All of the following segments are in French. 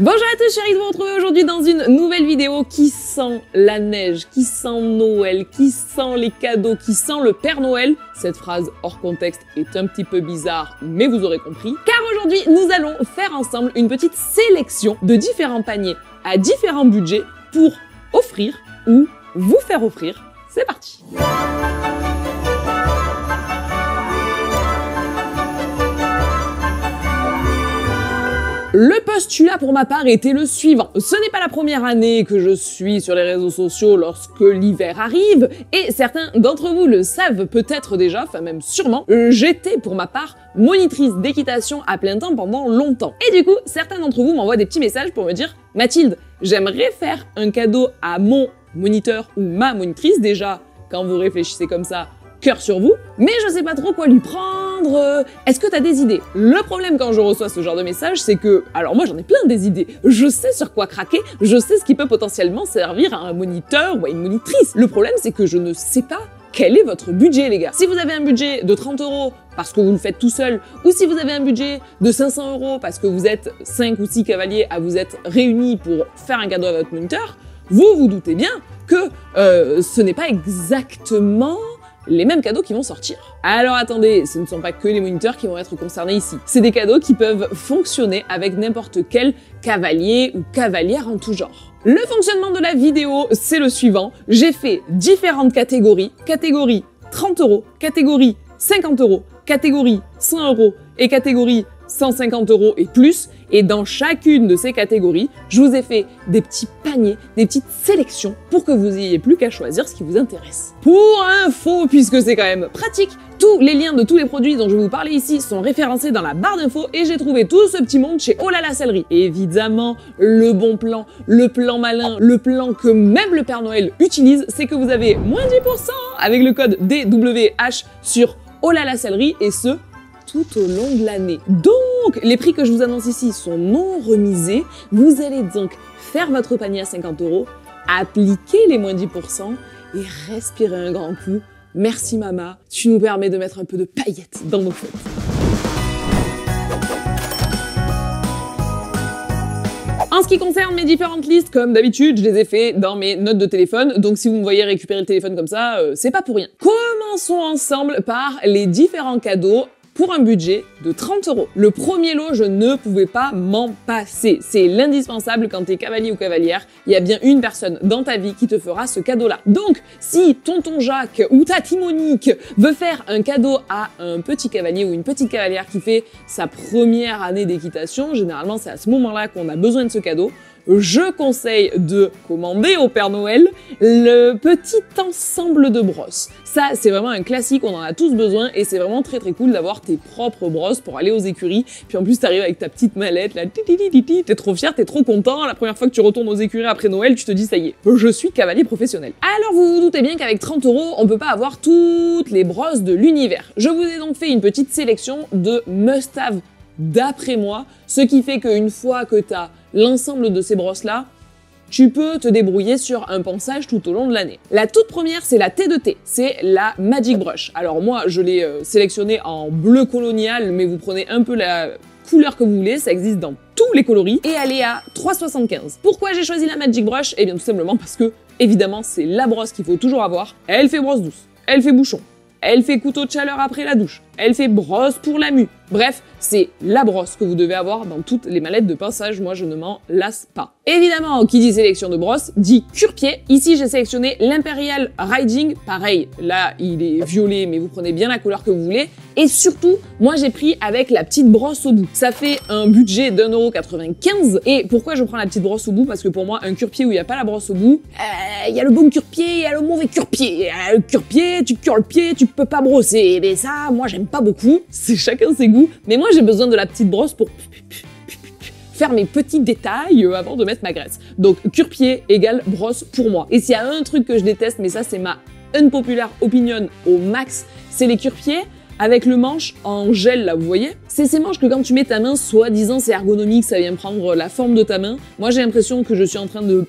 Bonjour à tous, chéris, de vous retrouver aujourd'hui dans une nouvelle vidéo qui sent la neige, qui sent Noël, qui sent les cadeaux, qui sent le Père Noël. Cette phrase hors contexte est un petit peu bizarre, mais vous aurez compris. Car aujourd'hui, nous allons faire ensemble une petite sélection de différents paniers à différents budgets pour offrir ou vous faire offrir. C'est parti! Le postulat pour ma part était le suivant. Ce n'est pas la première année que je suis sur les réseaux sociaux lorsque l'hiver arrive, et certains d'entre vous le savent peut-être déjà, enfin même sûrement, j'étais pour ma part monitrice d'équitation à plein temps pendant longtemps. Et du coup, certains d'entre vous m'envoient des petits messages pour me dire « Mathilde, j'aimerais faire un cadeau à mon moniteur ou ma monitrice, déjà, quand vous réfléchissez comme ça, cœur sur vous, mais je sais pas trop quoi lui prendre, est-ce que t'as des idées ?» Le problème quand je reçois ce genre de message, c'est que, alors moi j'en ai plein des idées, je sais sur quoi craquer, je sais ce qui peut potentiellement servir à un moniteur ou à une monitrice. Le problème c'est que je ne sais pas quel est votre budget, les gars. Si vous avez un budget de 30 € parce que vous le faites tout seul, ou si vous avez un budget de 500 € parce que vous êtes 5 ou 6 cavaliers à vous être réunis pour faire un cadeau à votre moniteur, vous vous doutez bien que ce n'est pas exactement les mêmes cadeaux qui vont sortir. Alors attendez, ce ne sont pas que les moniteurs qui vont être concernés ici. C'est des cadeaux qui peuvent fonctionner avec n'importe quel cavalier ou cavalière en tout genre. Le fonctionnement de la vidéo, c'est le suivant. J'ai fait différentes catégories. Catégorie 30 €, catégorie 50 €, catégorie 100 € et catégorie 150 € et plus. Et dans chacune de ces catégories, je vous ai fait des petits paniers, des petites sélections pour que vous n'ayez plus qu'à choisir ce qui vous intéresse. Pour info, puisque c'est quand même pratique, tous les liens de tous les produits dont je vais vous parler ici sont référencés dans la barre d'infos et j'ai trouvé tout ce petit monde chez Oh là là Sellerie. Évidemment, le bon plan, le plan malin, le plan que même le Père Noël utilise, c'est que vous avez moins 10% avec le code DWH sur Oh là là Sellerie et ce, tout au long de l'année. Donc, les prix que je vous annonce ici sont non remisés. Vous allez donc faire votre panier à 50 €, appliquer les moins 10% et respirer un grand coup. Merci Mama, tu nous permets de mettre un peu de paillettes dans nos fêtes. En ce qui concerne mes différentes listes, comme d'habitude, je les ai fait dans mes notes de téléphone, donc si vous me voyez récupérer le téléphone comme ça, c'est pas pour rien. Commençons ensemble par les différents cadeaux pour un budget de 30 €. Le premier lot, je ne pouvais pas m'en passer. C'est l'indispensable quand t'es cavalier ou cavalière. Il y a bien une personne dans ta vie qui te fera ce cadeau-là. Donc, si tonton Jacques ou tati Monique veut faire un cadeau à un petit cavalier ou une petite cavalière qui fait sa première année d'équitation, généralement c'est à ce moment-là qu'on a besoin de ce cadeau, je conseille de commander au Père Noël le petit ensemble de brosses. Ça, c'est vraiment un classique, on en a tous besoin et c'est vraiment très très cool d'avoir tes propres brosses pour aller aux écuries. Puis en plus, t'arrives avec ta petite mallette, là, t'es trop fier, t'es trop content. La première fois que tu retournes aux écuries après Noël, tu te dis, ça y est, je suis cavalier professionnel. Alors vous vous doutez bien qu'avec 30 €, on peut pas avoir toutes les brosses de l'univers. Je vous ai donc fait une petite sélection de must-have d'après moi, ce qui fait qu'une fois que tu as l'ensemble de ces brosses-là, tu peux te débrouiller sur un ponçage tout au long de l'année. La toute première, c'est la T2T, c'est la Magic Brush. Alors moi, je l'ai sélectionnée en bleu colonial, mais vous prenez un peu la couleur que vous voulez, ça existe dans tous les coloris, et elle est à 3,75 €. Pourquoi j'ai choisi la Magic Brush? Eh bien tout simplement parce que, évidemment, c'est la brosse qu'il faut toujours avoir. Elle fait brosse douce, elle fait bouchon, elle fait couteau de chaleur après la douche, elle fait brosse pour la mue. Bref, c'est la brosse que vous devez avoir dans toutes les mallettes de pinçage, moi je ne m'en lasse pas. Évidemment, qui dit sélection de brosse, dit cure-pied. Ici j'ai sélectionné l'Imperial Riding, pareil, là il est violet, mais vous prenez bien la couleur que vous voulez. Et surtout, moi j'ai pris avec la petite brosse au bout. Ça fait un budget d'1,95 €. Et pourquoi je prends la petite brosse au bout? Parce que pour moi, un cure-pied où il n'y a pas la brosse au bout, il y a le bon cure-pied, il y a le mauvais cure-pied. Le cure-pied, tu cures le pied, tu peux pas brosser. Mais ça, moi j'aime pas beaucoup, c'est chacun ses goûts. Mais moi j'ai besoin de la petite brosse pour faire mes petits détails avant de mettre ma graisse. Donc cure-pied égale brosse pour moi. Et s'il y a un truc que je déteste, mais ça c'est ma unpopular opinion au max, c'est les cure-pieds avec le manche en gel là, vous voyez? C'est ces manches que quand tu mets ta main, soi-disant c'est ergonomique, ça vient prendre la forme de ta main. Moi j'ai l'impression que je suis en train de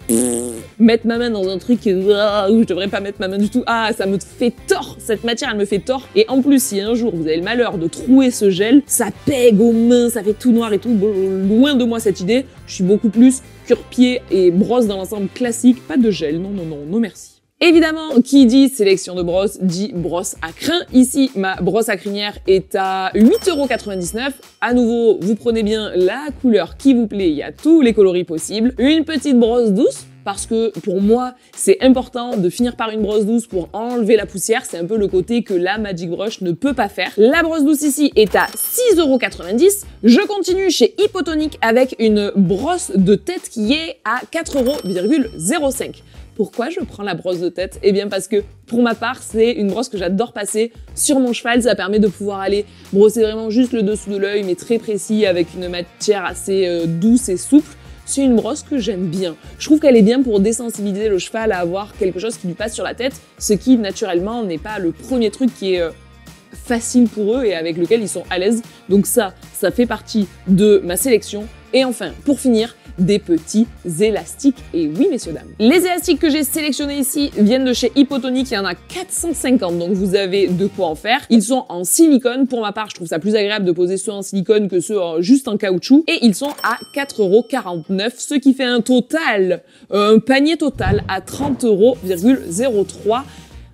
mettre ma main dans un truc où je devrais pas mettre ma main du tout. Ah, ça me fait tort, cette matière elle me fait tort. Et en plus, si un jour vous avez le malheur de trouer ce gel, ça pègue aux mains, ça fait tout noir et tout. Bon, loin de moi cette idée, je suis beaucoup plus cure-pied et brosse dans l'ensemble classique, pas de gel, non, non, non, non merci. Évidemment, qui dit sélection de brosse, dit brosse à crin. Ici, ma brosse à crinière est à 8,99 €. À nouveau, vous prenez bien la couleur qui vous plaît, il y a tous les coloris possibles. Une petite brosse douce, parce que pour moi, c'est important de finir par une brosse douce pour enlever la poussière. C'est un peu le côté que la Magic Brush ne peut pas faire. La brosse douce ici est à 6,90 €. Je continue chez Hypotonic avec une brosse de tête qui est à 4,05 €. Pourquoi je prends la brosse de tête? Eh bien parce que pour ma part, c'est une brosse que j'adore passer sur mon cheval. Ça permet de pouvoir aller brosser vraiment juste le dessous de l'œil, mais très précis, avec une matière assez douce et souple. C'est une brosse que j'aime bien. Je trouve qu'elle est bien pour désensibiliser le cheval à avoir quelque chose qui lui passe sur la tête, ce qui naturellement n'est pas le premier truc qui est facile pour eux et avec lequel ils sont à l'aise. Donc ça fait partie de ma sélection. Et enfin, pour finir, des petits élastiques. Et oui, messieurs, dames. Les élastiques que j'ai sélectionnés ici viennent de chez Hypotonic. Il y en a 450, donc vous avez de quoi en faire. Ils sont en silicone. Pour ma part, je trouve ça plus agréable de poser ceux en silicone que ceux juste en caoutchouc. Et ils sont à 4,49 €, ce qui fait un panier total à 30,03 €.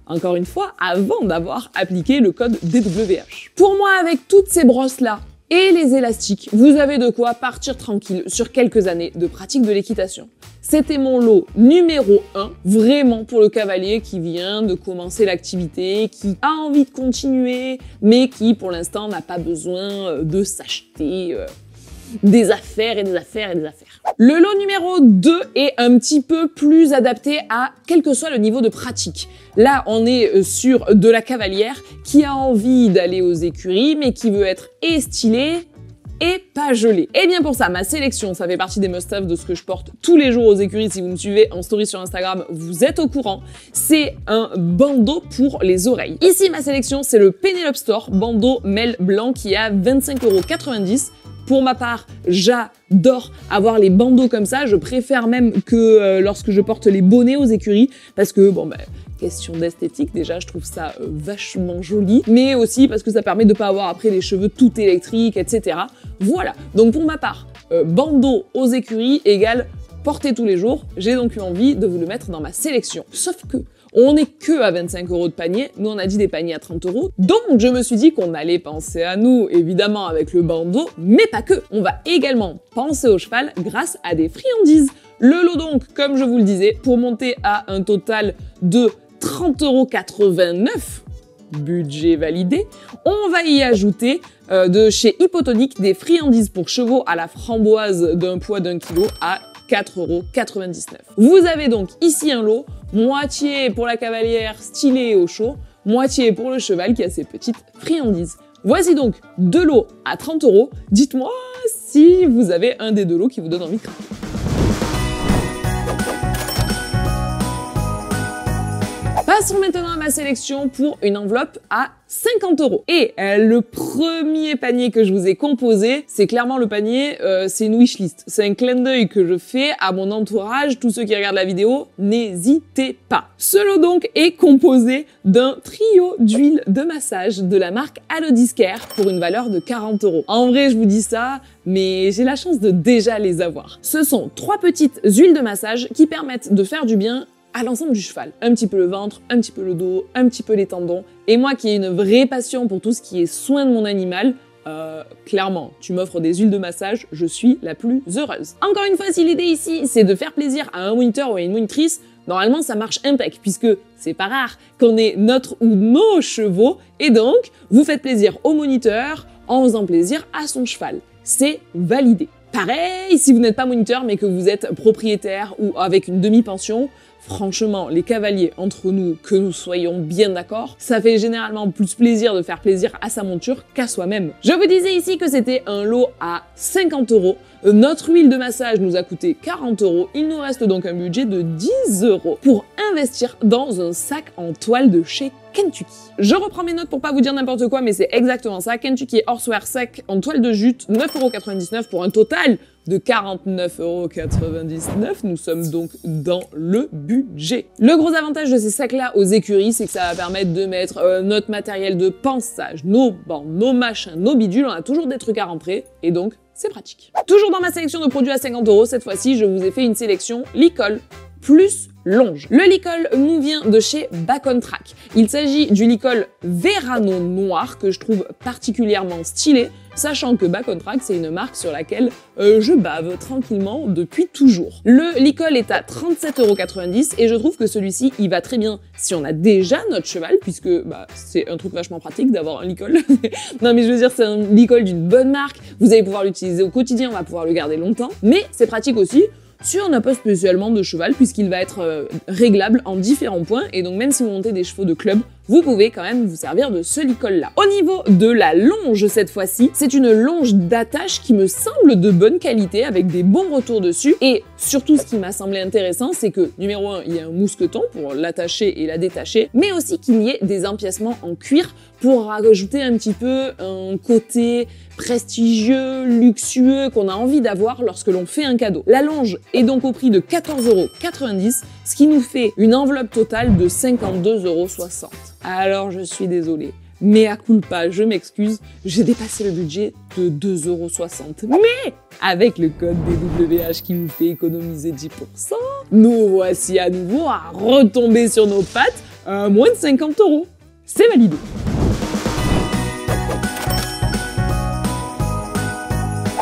Encore une fois, avant d'avoir appliqué le code DWH. Pour moi, avec toutes ces brosses-là, et les élastiques, vous avez de quoi partir tranquille sur quelques années de pratique de l'équitation. C'était mon lot numéro 1, vraiment pour le cavalier qui vient de commencer l'activité, qui a envie de continuer, mais qui pour l'instant n'a pas besoin de s'acheter des affaires et des affaires et des affaires. Le lot numéro 2 est un petit peu plus adapté à quel que soit le niveau de pratique. Là, on est sur de la cavalière qui a envie d'aller aux écuries, mais qui veut être et stylée et pas gelée. Et bien pour ça, ma sélection, ça fait partie des must-have de ce que je porte tous les jours aux écuries. Si vous me suivez en story sur Instagram, vous êtes au courant. C'est un bandeau pour les oreilles. Ici, ma sélection, c'est le Penelope Store bandeau Mel blanc qui est à 25,90 €. Pour ma part, j'adore avoir les bandeaux comme ça. Je préfère même que lorsque je porte les bonnets aux écuries parce que, bon, question d'esthétique, déjà, je trouve ça vachement joli, mais aussi parce que ça permet de pas avoir après les cheveux tout électriques, etc. Voilà. Donc pour ma part, bandeau aux écuries égale porter tous les jours. J'ai donc eu envie de vous le mettre dans ma sélection. Sauf que on n'est que à 25 € de panier, nous on a dit des paniers à 30 €, donc je me suis dit qu'on allait penser à nous, évidemment avec le bandeau, mais pas que. On va également penser au cheval grâce à des friandises. Le lot donc, comme je vous le disais, pour monter à un total de 30,89 €, budget validé, on va y ajouter de chez Hypotonic des friandises pour chevaux à la framboise d'un poids d'1 kg à 4,99 €. Vous avez donc ici un lot, moitié pour la cavalière stylée au chaud, moitié pour le cheval qui a ses petites friandises. Voici donc deux lots à 30 €. Dites-moi si vous avez un des deux lots qui vous donne envie de craquer. Passons maintenant à ma sélection pour une enveloppe à 50 €. Et le premier panier que je vous ai composé, c'est clairement le panier, c'est une wishlist. C'est un clin d'œil que je fais à mon entourage, tous ceux qui regardent la vidéo, n'hésitez pas. Ce lot donc est composé d'un trio d'huiles de massage de la marque Alodiscare pour une valeur de 40 €. En vrai, je vous dis ça, mais j'ai la chance de déjà les avoir. Ce sont 3 petites huiles de massage qui permettent de faire du bien à l'ensemble du cheval. Un petit peu le ventre, un petit peu le dos, un petit peu les tendons. Et moi qui ai une vraie passion pour tout ce qui est soin de mon animal, clairement, tu m'offres des huiles de massage, je suis la plus heureuse. Encore une fois, si l'idée ici, c'est de faire plaisir à un moniteur ou à une monitrice, normalement ça marche impec, puisque c'est pas rare qu'on ait notre ou nos chevaux, et donc vous faites plaisir au moniteur en faisant plaisir à son cheval. C'est validé. Pareil, si vous n'êtes pas moniteur mais que vous êtes propriétaire ou avec une demi-pension, franchement, les cavaliers, entre nous, que nous soyons bien d'accord, ça fait généralement plus plaisir de faire plaisir à sa monture qu'à soi-même. Je vous disais ici que c'était un lot à 50 €. Notre huile de massage nous a coûté 40 €. Il nous reste donc un budget de 10 € pour investir dans un sac en toile de chez Kentucky. Je reprends mes notes pour pas vous dire n'importe quoi, mais c'est exactement ça. Kentucky Horsewear sac en toile de jute, 9,99 € pour un total de 49,99 €. Nous sommes donc dans le budget. Le gros avantage de ces sacs-là aux écuries, c'est que ça va permettre de mettre notre matériel de pansage, nos bancs, nos machins, nos bidules. On a toujours des trucs à rentrer et donc c'est pratique. Toujours dans ma sélection de produits à 50 €, cette fois-ci, je vous ai fait une sélection Licol plus longe. Le Licol nous vient de chez Back on Track. Il s'agit du Licol Verano noir que je trouve particulièrement stylé, sachant que Back on Track, c'est une marque sur laquelle je bave tranquillement depuis toujours. Le Licol est à 37,90 € et je trouve que celui-ci, il va très bien si on a déjà notre cheval, puisque c'est un truc vachement pratique d'avoir un Licol. Non mais je veux dire, c'est un Licol d'une bonne marque, vous allez pouvoir l'utiliser au quotidien, on va pouvoir le garder longtemps, mais c'est pratique aussi si on n'a pas spécialement de cheval, puisqu'il va être réglable en différents points, et donc même si vous montez des chevaux de club, vous pouvez quand même vous servir de ce Licol-là. Au niveau de la longe, cette fois-ci, c'est une longe d'attache qui me semble de bonne qualité, avec des bons retours dessus, et surtout ce qui m'a semblé intéressant, c'est que, numéro 1, il y a un mousqueton pour l'attacher et la détacher, mais aussi qu'il y ait des empiècements en cuir pour rajouter un petit peu un côté prestigieux, luxueux, qu'on a envie d'avoir lorsque l'on fait un cadeau. La longe est donc au prix de 14,90 €, ce qui nous fait une enveloppe totale de 52,60 €. Alors je suis désolée, mea culpa, je m'excuse, j'ai dépassé le budget de 2,60 €. Mais avec le code DWH qui vous fait économiser 10%, nous voici à nouveau à retomber sur nos pattes à moins de 50 €. C'est validé.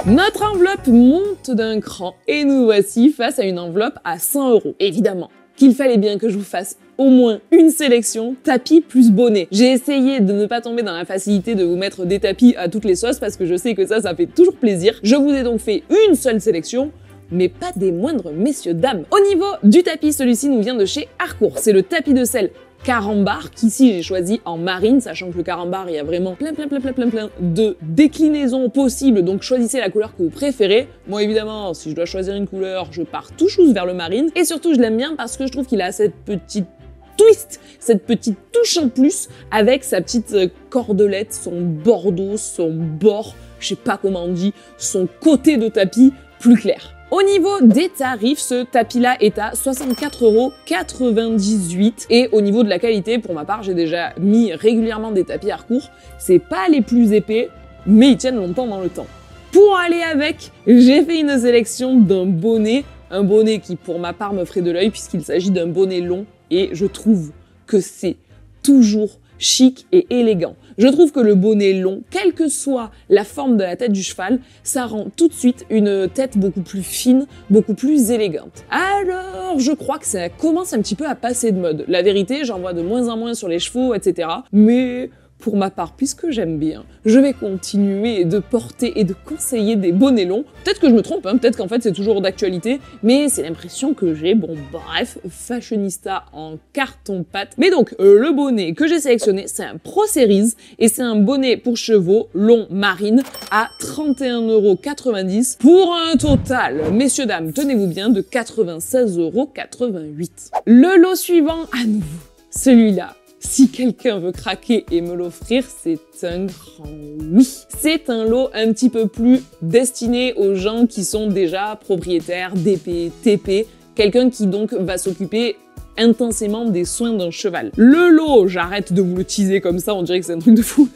Notre enveloppe monte d'un cran et nous voici face à une enveloppe à 100 €. Évidemment qu'il fallait bien que je vous fasse au moins une sélection tapis plus bonnet. J'ai essayé de ne pas tomber dans la facilité de vous mettre des tapis à toutes les sauces parce que je sais que ça fait toujours plaisir. Je vous ai donc fait une seule sélection, mais pas des moindres, messieurs, dames. Au niveau du tapis, celui-ci nous vient de chez Harcourt. C'est le tapis de selle Carambar, qu'ici j'ai choisi en marine, sachant que le Carambar, il y a vraiment plein de déclinaisons possibles, donc choisissez la couleur que vous préférez. Moi évidemment, si je dois choisir une couleur, je pars tout chose vers le marine, et surtout je l'aime bien parce que je trouve qu'il a cette petite twist, cette petite touche en plus, avec sa petite cordelette, son bordeaux, son bord, je sais pas comment on dit, son côté de tapis plus clair. Au niveau des tarifs, ce tapis-là est à 64,98 € et au niveau de la qualité, pour ma part, j'ai déjà mis régulièrement des tapis Harcourt. C'est pas les plus épais, mais ils tiennent longtemps dans le temps. Pour aller avec, j'ai fait une sélection d'un bonnet, un bonnet qui pour ma part me ferait de l'œil puisqu'il s'agit d'un bonnet long et je trouve que c'est toujours chic et élégant. Je trouve que le bonnet long, quelle que soit la forme de la tête du cheval, ça rend tout de suite une tête beaucoup plus fine, beaucoup plus élégante. Alors, je crois que ça commence un petit peu à passer de mode. La vérité, j'en vois de moins en moins sur les chevaux, etc. Mais pour ma part, puisque j'aime bien, je vais continuer de porter et de conseiller des bonnets longs. Peut-être que je me trompe, hein, peut-être qu'en fait c'est toujours d'actualité, mais c'est l'impression que j'ai. Bon bref, fashionista en carton-pâte. Mais donc, le bonnet que j'ai sélectionné, c'est un Pro Series, et c'est un bonnet pour chevaux long marine à 31,90 € pour un total, messieurs dames, tenez-vous bien, de 96,88 €. Le lot suivant, à nouveau, celui-là. Si quelqu'un veut craquer et me l'offrir, c'est un grand oui. C'est un lot un petit peu plus destiné aux gens qui sont déjà propriétaires d'épée, TP, quelqu'un qui donc va s'occuper intensément des soins d'un cheval. Le lot, j'arrête de vous le teaser comme ça, on dirait que c'est un truc de fou.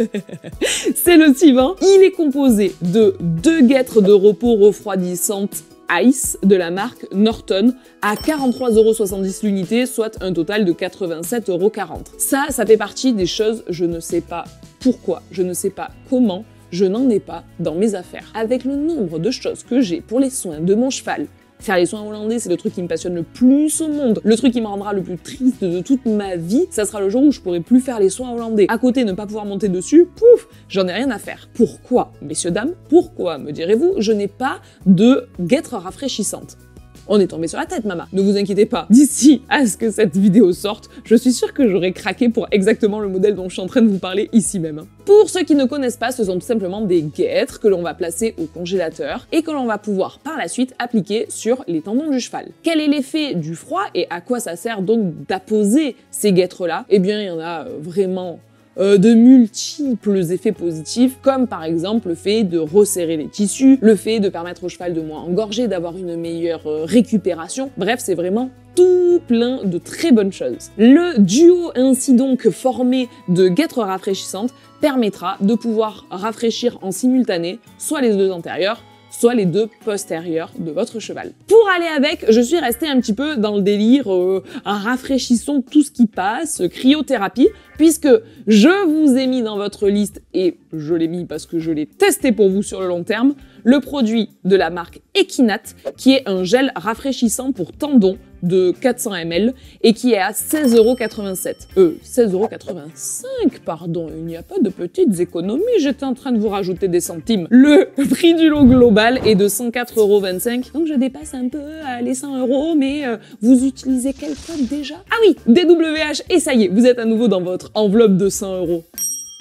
C'est le suivant. Il est composé de 2 guêtres de repos refroidissantes Ice de la marque Norton à 43,70 € l'unité, soit un total de 87,40 €. Ça fait partie des choses, je ne sais pas pourquoi, je ne sais pas comment, je n'en ai pas dans mes affaires. Avec le nombre de choses que j'ai pour les soins de mon cheval, faire les soins hollandais, c'est le truc qui me passionne le plus au monde. Le truc qui me rendra le plus triste de toute ma vie, ça sera le jour où je pourrai plus faire les soins hollandais. À côté, ne pas pouvoir monter dessus, pouf, j'en ai rien à faire. Pourquoi, messieurs, dames? Pourquoi, me direz-vous, je n'ai pas de guêtres rafraîchissantes? On est tombé sur la tête, maman. Ne vous inquiétez pas. D'ici à ce que cette vidéo sorte, je suis sûre que j'aurai craqué pour exactement le modèle dont je suis en train de vous parler ici même. Pour ceux qui ne connaissent pas, ce sont tout simplement des guêtres que l'on va placer au congélateur et que l'on va pouvoir par la suite appliquer sur les tendons du cheval. Quel est l'effet du froid et à quoi ça sert donc d'apposer ces guêtres-là? Eh bien, il y en a vraiment de multiples effets positifs, comme par exemple le fait de resserrer les tissus, le fait de permettre au cheval de moins engorger, d'avoir une meilleure récupération. Bref, c'est vraiment tout plein de très bonnes choses. Le duo ainsi donc formé de guêtres rafraîchissantes permettra de pouvoir rafraîchir en simultané soit les deux antérieurs, soit les deux postérieurs de votre cheval. Pour aller avec, je suis restée un petit peu dans le délire rafraîchissons tout ce qui passe, cryothérapie, puisque je vous ai mis dans votre liste, et je l'ai mis parce que je l'ai testé pour vous sur le long terme, le produit de la marque Equinat, qui est un gel rafraîchissant pour tendons de 400 ml et qui est à 16,87 €. 16,85 €, pardon, il n'y a pas de petites économies, j'étais en train de vous rajouter des centimes. Le prix du lot global est de 104,25 €, donc je dépasse un peu les 100 €, mais vous utilisez quel code déjà? Ah oui, DWH, et ça y est, vous êtes à nouveau dans votre enveloppe de 100 €.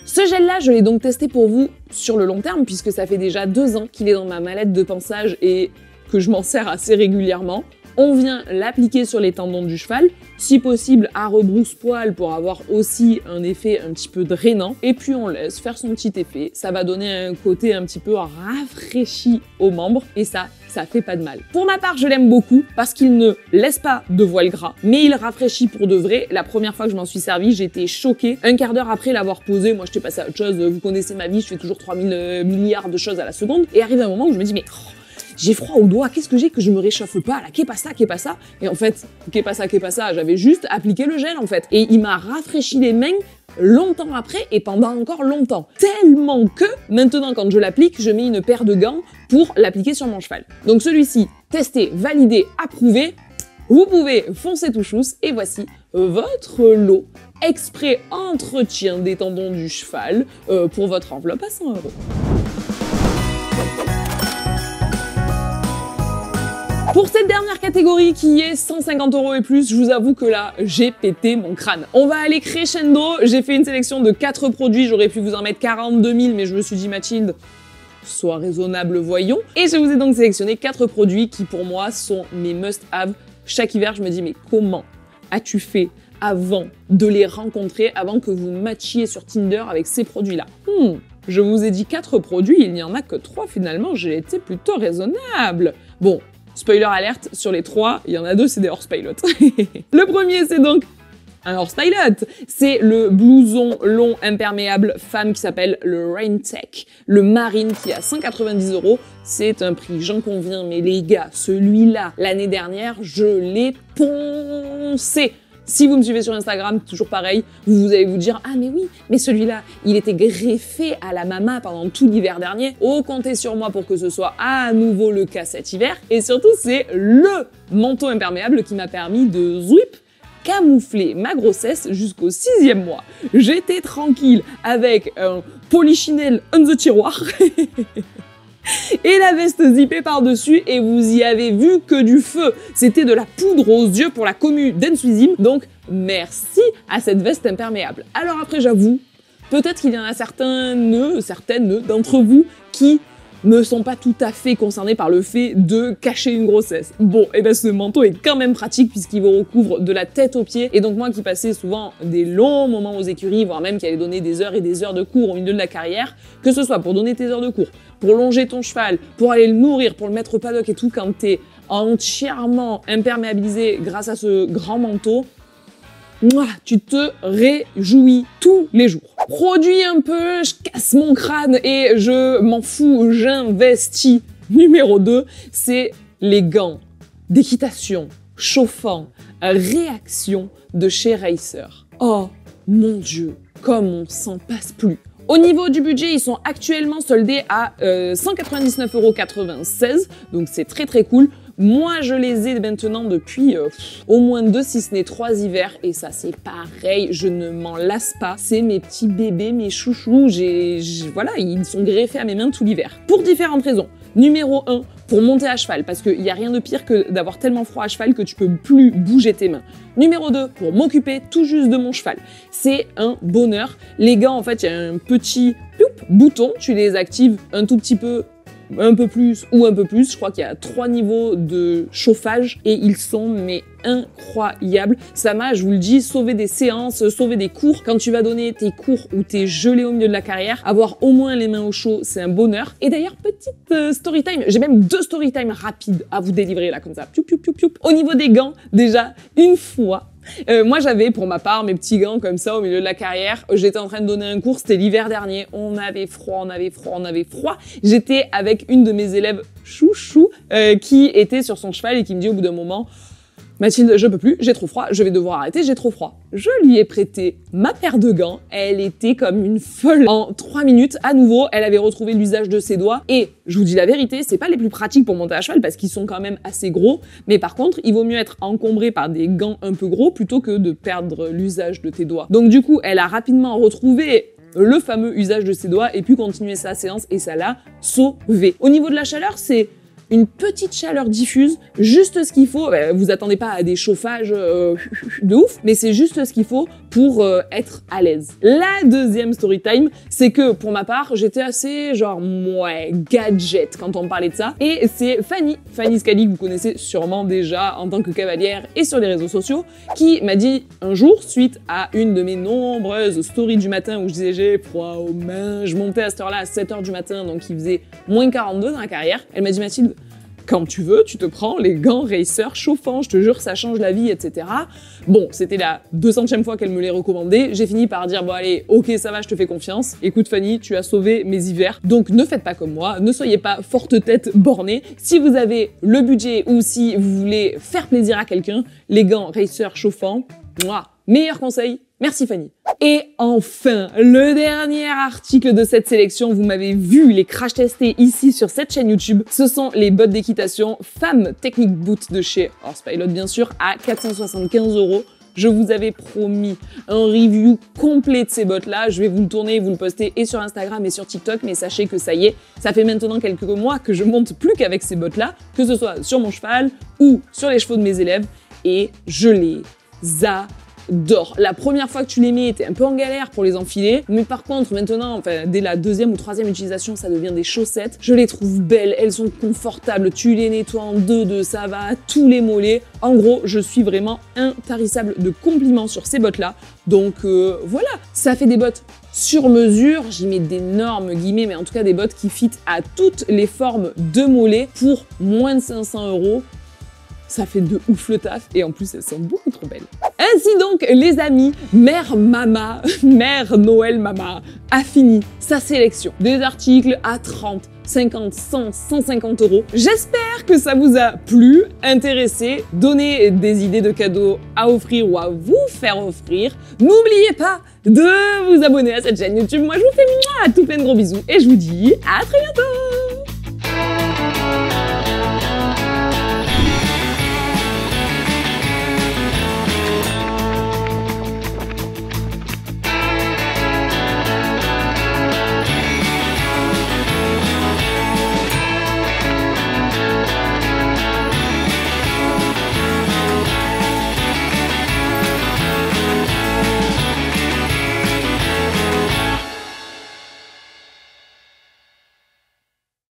Ce gel-là, je l'ai donc testé pour vous sur le long terme, puisque ça fait déjà 2 ans qu'il est dans ma mallette de pansage et que je m'en sers assez régulièrement. On vient l'appliquer sur les tendons du cheval, si possible à rebrousse-poil pour avoir aussi un effet un petit peu drainant, et puis on laisse faire son petit effet. Ça va donner un côté un petit peu rafraîchi aux membres, et ça fait pas de mal. Pour ma part, je l'aime beaucoup parce qu'il ne laisse pas de voile gras, mais il rafraîchit pour de vrai. La première fois que je m'en suis servi, j'étais choquée. Un quart d'heure après l'avoir posé, moi j'étais passée à autre chose, vous connaissez ma vie, je fais toujours 3000 milliards de choses à la seconde, et arrive un moment où je me dis mais j'ai froid aux doigts, qu'est-ce que j'ai que je me réchauffe pas là, qu'est pas ça? Et en fait, qu'est pas ça, j'avais juste appliqué le gel en fait. Et il m'a rafraîchi les mains longtemps après et pendant encore longtemps. Tellement que, maintenant quand je l'applique, je mets une paire de gants pour l'appliquer sur mon cheval. Donc celui-ci, testé, validé, approuvé, vous pouvez foncer tout chousse et voici votre lot exprès entretien des tendons du cheval pour votre enveloppe à 100 €. Pour cette dernière catégorie qui est 150 € et plus, je vous avoue que là, j'ai pété mon crâne. On va aller crescendo, j'ai fait une sélection de 4 produits, j'aurais pu vous en mettre 42 000, mais je me suis dit Mathilde, sois raisonnable, voyons. Et je vous ai donc sélectionné 4 produits qui pour moi sont mes must-have. Chaque hiver, je me dis mais comment as-tu fait avant de les rencontrer, avant que vous matchiez sur Tinder avec ces produits-là? Je vous ai dit 4 produits, il n'y en a que 3 finalement, j'ai été plutôt raisonnable. Bon, spoiler alerte, sur les 3, il y en a 2, c'est des horse pilots. Le premier, c'est donc un horse pilot. C'est le blouson long imperméable femme qui s'appelle le Rain Tech, le marine qui est à 190 €. C'est un prix, j'en conviens, mais les gars, celui-là, l'année dernière, je l'ai poncé. Si vous me suivez sur Instagram, toujours pareil, vous allez vous dire « Ah mais oui, mais celui-là, il était greffé à la mama pendant tout l'hiver dernier. Oh, comptez sur moi pour que ce soit à nouveau le cas cet hiver. » Et surtout, c'est le manteau imperméable qui m'a permis de camoufler ma grossesse jusqu'au 6e mois. J'étais tranquille avec un polichinelle on the tiroir et la veste zippée par-dessus, et vous y avez vu que du feu. C'était de la poudre aux yeux pour la commu d'Ensuizim, donc merci à cette veste imperméable. Alors après, j'avoue, peut-être qu'il y en a certaines d'entre vous qui ne sont pas tout à fait concernés par le fait de cacher une grossesse. Bon, et ben ce manteau est quand même pratique puisqu'il vous recouvre de la tête aux pieds, et donc moi qui passais souvent des longs moments aux écuries, voire même qui allais donner des heures et des heures de cours au milieu de la carrière, que ce soit pour donner tes heures de cours, pour longer ton cheval, pour aller le nourrir, pour le mettre au paddock et tout, quand t'es entièrement imperméabilisé grâce à ce grand manteau, tu te réjouis tous les jours. Produit un peu, je casse mon crâne et je m'en fous, j'investis. Numéro 2, c'est les gants d'équitation chauffants réaction de chez Racer. Oh mon Dieu, comme on s'en passe plus. Au niveau du budget, ils sont actuellement soldés à 199,96 €, donc c'est très très cool. Moi, je les ai maintenant depuis au moins 2, si ce n'est 3 hivers, et ça c'est pareil, je ne m'en lasse pas. C'est mes petits bébés, mes chouchous, voilà, ils sont greffés à mes mains tout l'hiver. Pour différentes raisons. Numéro 1, pour monter à cheval, parce qu'il n'y a rien de pire que d'avoir tellement froid à cheval que tu peux plus bouger tes mains. Numéro 2, pour m'occuper tout juste de mon cheval. C'est un bonheur. Les gants, en fait, il y a un petit bouton, tu les actives un tout petit peu, un peu plus ou un peu plus. Je crois qu'il y a 3 niveaux de chauffage et ils sont mais incroyables. Ça m'a, je vous le dis, sauvé des séances, sauvé des cours. Quand tu vas donner tes cours ou t'es gelé au milieu de la carrière, avoir au moins les mains au chaud, c'est un bonheur. Et d'ailleurs, petite story time, j'ai même 2 story time rapides à vous délivrer là comme ça. Piou, piou, piou, piou. Au niveau des gants, déjà, une fois, moi j'avais pour ma part mes petits gants comme ça au milieu de la carrière. J'étais en train de donner un cours, c'était l'hiver dernier, on avait froid. J'étais avec une de mes élèves chouchou qui était sur son cheval et qui me dit au bout d'un moment: Mathilde, je peux plus, j'ai trop froid, je vais devoir arrêter, j'ai trop froid. Je lui ai prêté ma paire de gants, elle était comme une folle. En 3 minutes, à nouveau, elle avait retrouvé l'usage de ses doigts. Et je vous dis la vérité, c'est pas les plus pratiques pour monter à cheval parce qu'ils sont quand même assez gros. Mais par contre, il vaut mieux être encombré par des gants un peu gros plutôt que de perdre l'usage de tes doigts. Donc du coup, elle a rapidement retrouvé le fameux usage de ses doigts et pu continuer sa séance et ça l'a sauvée. Au niveau de la chaleur, c'est une petite chaleur diffuse, juste ce qu'il faut. Vous attendez pas à des chauffages de ouf, mais c'est juste ce qu'il faut pour être à l'aise. La deuxième story time, c'est que pour ma part, j'étais assez genre gadget quand on parlait de ça. Et c'est Fanny Scali, que vous connaissez sûrement déjà en tant que cavalière et sur les réseaux sociaux, qui m'a dit un jour, suite à une de mes nombreuses stories du matin où je disais j'ai froid aux mains, je montais à cette heure-là à 7h du matin, donc il faisait moins 42 dans la carrière. Elle m'a dit: Mathilde, quand tu veux, tu te prends les gants Racer chauffants, je te jure, ça change la vie, etc. Bon, c'était la 200e fois qu'elle me les recommandait. J'ai fini par dire: bon allez, ok, ça va, je te fais confiance. Écoute Fanny, tu as sauvé mes hivers. Donc ne faites pas comme moi, ne soyez pas forte tête bornée. Si vous avez le budget ou si vous voulez faire plaisir à quelqu'un, les gants Racer chauffants, meilleur conseil. Merci Fanny. Et enfin, le dernier article de cette sélection, vous m'avez vu les crash testés ici sur cette chaîne YouTube, ce sont les bottes d'équitation Femme Technic Boot de chez Horsepilot bien sûr, à 475 €. Je vous avais promis un review complet de ces bottes-là. Je vais vous le tourner, vous le poster et sur Instagram et sur TikTok, mais sachez que ça y est, ça fait maintenant quelques mois que je monte plus qu'avec ces bottes-là, que ce soit sur mon cheval ou sur les chevaux de mes élèves, et je les adore. La première fois que tu les mets, t'es un peu en galère pour les enfiler, mais par contre maintenant, dès la 2e ou 3e utilisation, ça devient des chaussettes. Je les trouve belles, elles sont confortables, tu les nettoies en 2-2, ça va à tous les mollets. En gros, je suis vraiment intarissable de compliments sur ces bottes-là. Donc voilà, ça fait des bottes sur mesure, j'y mets d'énormes guillemets, mais en tout cas des bottes qui fit à toutes les formes de mollets pour moins de 500 €. Ça fait de ouf le taf et en plus elles sont beaucoup trop belles. Ainsi donc les amis, Mère Noël Mama a fini sa sélection des articles à 30, 50, 100, 150 €. J'espère que ça vous a plu, intéressé, donné des idées de cadeaux à offrir ou à vous faire offrir. N'oubliez pas de vous abonner à cette chaîne YouTube. Moi je vous fais tout plein de gros bisous et je vous dis à très bientôt.